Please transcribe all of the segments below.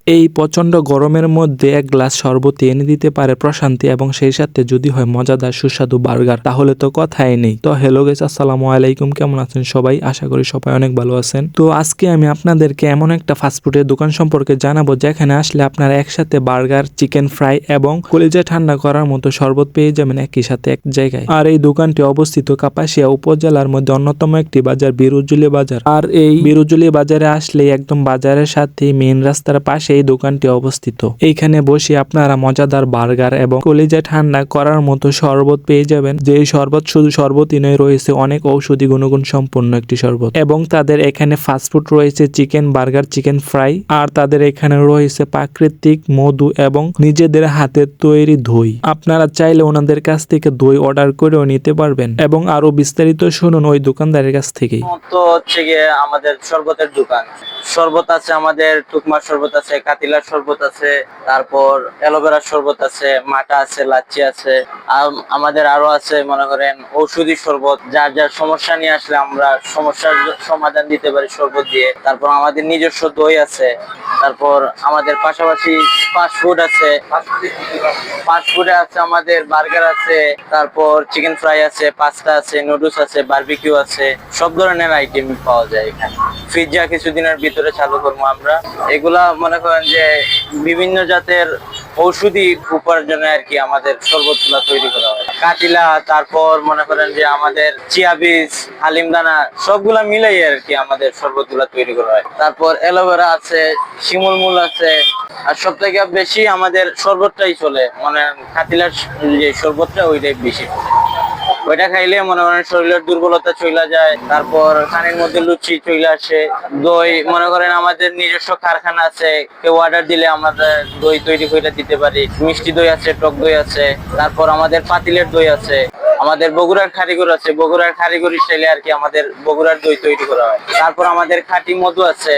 এই প্রচন্ড গরমের মধ্যে এক গ্লাস শরবত এনে দিতে পারে প্রশান্তি, এবং সেই সাথে যদি হয় মজাদার সুস্বাদু বার্গার, তাহলে তো কথাই নেই। তো হ্যালো গাইস, আসসালামু আলাইকুম, কেমন আছেন সবাই? আশা করি সবাই অনেক ভালো আছেন। তো আজকে আমি আপনাদেরকে এমন একটা ফাস্টফুডের দোকান সম্পর্কে জানাবো যেখানে আসলে আপনারা একসাথে বার্গার, চিকেন ফ্রাই এবং কলিজা ঠান্ডা করার মতো শরবত পেয়ে যাবেন একই সাথে এক জায়গায়। আর এই দোকানটি অবস্থিত কাপাসিয়া উপজেলার মধ্যে অন্যতম একটি বাজার, বিরুজুলি বাজার। আর এই বিরুজুলি বাজারে আসলে একদম বাজারের সাথে মেইন রাস্তার পাশে এই দোকানটি অবস্থিত। এইখানে বসে আপনারা মজাদার বার্গার এবং কলিজা ঠান্ডা করার মতো শরবত পেয়ে যাবেন। যে শরবত শুধু শরবতই নয়, রয়েছে অনেক ঔষধি গুণগুণ সম্পন্ন একটি শরবত। এবং তাদের এখানে ফাস্টফুড রয়েছে চিকেন বার্গার, চিকেন ফ্রাই, আর তাদের এখানে রয়েছে প্রাকৃতিক মধু এবং নিজেদের হাতের তৈরি দই। আপনারা চাইলে ওনাদের কাছ থেকে দই অর্ডার করেও নিতে পারবেন। এবং আরো বিস্তারিত শুনুন ওই দোকানদারের কাছ থেকেই। তো হচ্ছে গিয়ে আমাদের শরবতের দোকান। শরবত আছে, আমাদের টুকমার শরবত আছে, কাতিলার শরবত আছে, তারপর অ্যালোভেরার শরবত আছে, মাটা আছে, লাচ্ছি আছে। আমাদের আরো আছে মনে করেন ঔষধি শরবত, যার যার সমস্যা নিয়ে আসলে আমরা সমস্যার সমাধান দিতে পারি শরবত দিয়ে। তারপর আমাদের নিজস্ব দই আছে। তারপর আমাদের পাশাপাশি ফাস্টফুড আছে, ফাস্টফুডে আছে আমাদের বার্গার আছে, তারপর চিকেন ফ্রাই আছে, পাস্তা আছে, নুডলস আছে, বারবিকিউ আছে, সব ধরনের আইটেম পাওয়া যায় এখানে। পিৎজা কিছুদিনের ভিতরে চালু করবো আমরা। এগুলা মনে করেন যে বিভিন্ন জাতের ঔষধি উপার্জনে আর কি আমাদের শরবতগুলা তৈরি করা হয়। কাটিলা, তারপর মনে করেন যে আমাদের চিয়া বীজ, হালিম দানা, সবগুলা মিলাই আর কি আমাদের শরবতগুলা তৈরি করা হয়। তারপর অ্যালোভেরা আছে, শিমুল মূল আছে। আর সব থেকে বেশি আমাদের শরবতটাই চলে, মানে কাতিলার যে শরবতটা ওইটাই বেশি চলে। ওইটা খাইলে মনে করেন শরীরের দুর্বলতা চলে যায়। তারপর কানের মধ্যে লুচি চলে আসে। দই মনে করেন আমাদের নিজস্ব কারখানা আছে, কেউ অর্ডার দিলে আমাদের দই তৈরি করে দিতে পারি। মিষ্টি দই আছে, টক দই আছে, তারপর আমাদের পাতিলের দই আছে, আমাদের বগুড়ার কারিগর আছে, বগুড়ার কারিগরি স্টাইলে আর কি আমাদের বগুড়ার দই তৈরি করা হয়। তারপর আমাদের খাঁটি মধু আছে,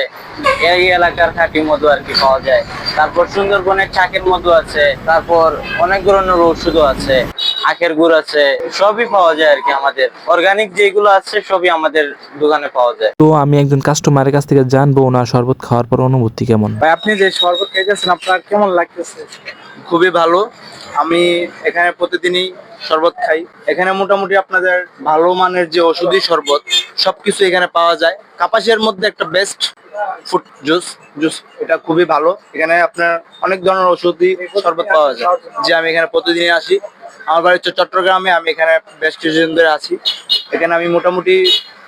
এই এলাকার খাঁটি মধু আর কি পাওয়া যায়। তারপর সুন্দরবনের চাকের মধু আছে, তারপর অনেক ধরনের ওষুধও আছে, আখের গুড় আছে, সবই পাওয়া যায় আর কি। আমাদের অর্গানিক যেগুলো আছে সবই আমাদের দোকানে পাওয়া যায়। তো আমি একজন কাস্টমারের কাছ থেকে জানবো ওনার শরবত খাওয়ার পর অনুভূতি কেমন। ভাই, আপনি যে শরবত খাইতেছেন আপনার কেমন লাগতেছে? খুবই ভালো। আমি এখানে প্রতিদিনই শরবত খাই। এখানে মোটামুটি আপনাদের ভালো মানের যে ওষুধি শরবত সবকিছু এখানে পাওয়া যায়। কাপাসিয়ার মধ্যে একটা বেস্ট ফুড জুস এটা খুবই ভালো। এখানে আপনার অনেক ধরনের ওষুধি শরবত পাওয়া যায়। যে আমি এখানে প্রতিদিনই আসি। আমার বাড়ি হচ্ছে চট্টগ্রামে, আমি এখানে বেশ কিছুদিন ধরে আছি। এখানে আমি মোটামুটি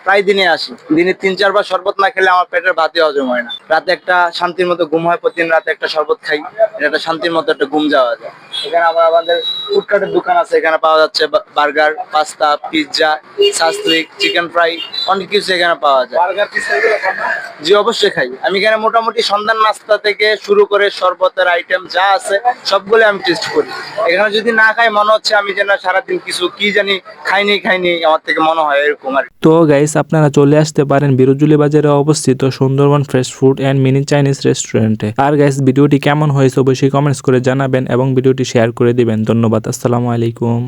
প্রায় দিনে আসি। দিনে 3-4 বার শরবত না খেলে আমার পেটের ভাতই হজম হয় না। রাতে একটা শান্তির মতো ঘুম হয়, প্রতিদিন রাতে একটা শরবত খাই, এটা শান্তির মতো একটা ঘুম যাওয়া যায়। এখানে আমাদের ফুডকার্টের দোকান আছে, এখানে পাওয়া যাচ্ছে burger, pasta, pizza, shashlik, chicken fry, অনেক কিছু এখানে পাওয়া যায়। জি অবশ্যই খাই। আমি এখানে মোটামুটি সন্ধ্যার নাস্তা থেকে শুরু করে শরবতের আইটেম যা আছে সবগুলো আমি টেস্ট করি। এখানে যদি না খাই মনে হচ্ছে আমি যেন সারাদিন কিছু কি জানি খাইনি আমার থেকে মনে হয় এরকম আর। তো গাইস, আপনারা চলে আসতে পারেন বিরুজুলি বাজারে অবস্থিত Sundarban fresh food and mini Chinese রেস্টুরেন্টে। আর গাইস, ভিডিওটি কেমন হয়েছে অবশ্যই কমেন্টস করে জানাবেন এবং ভিডিওটি শেয়ার করে দিবেন। ধন্যবাদ। আসসালামু আলাইকুম।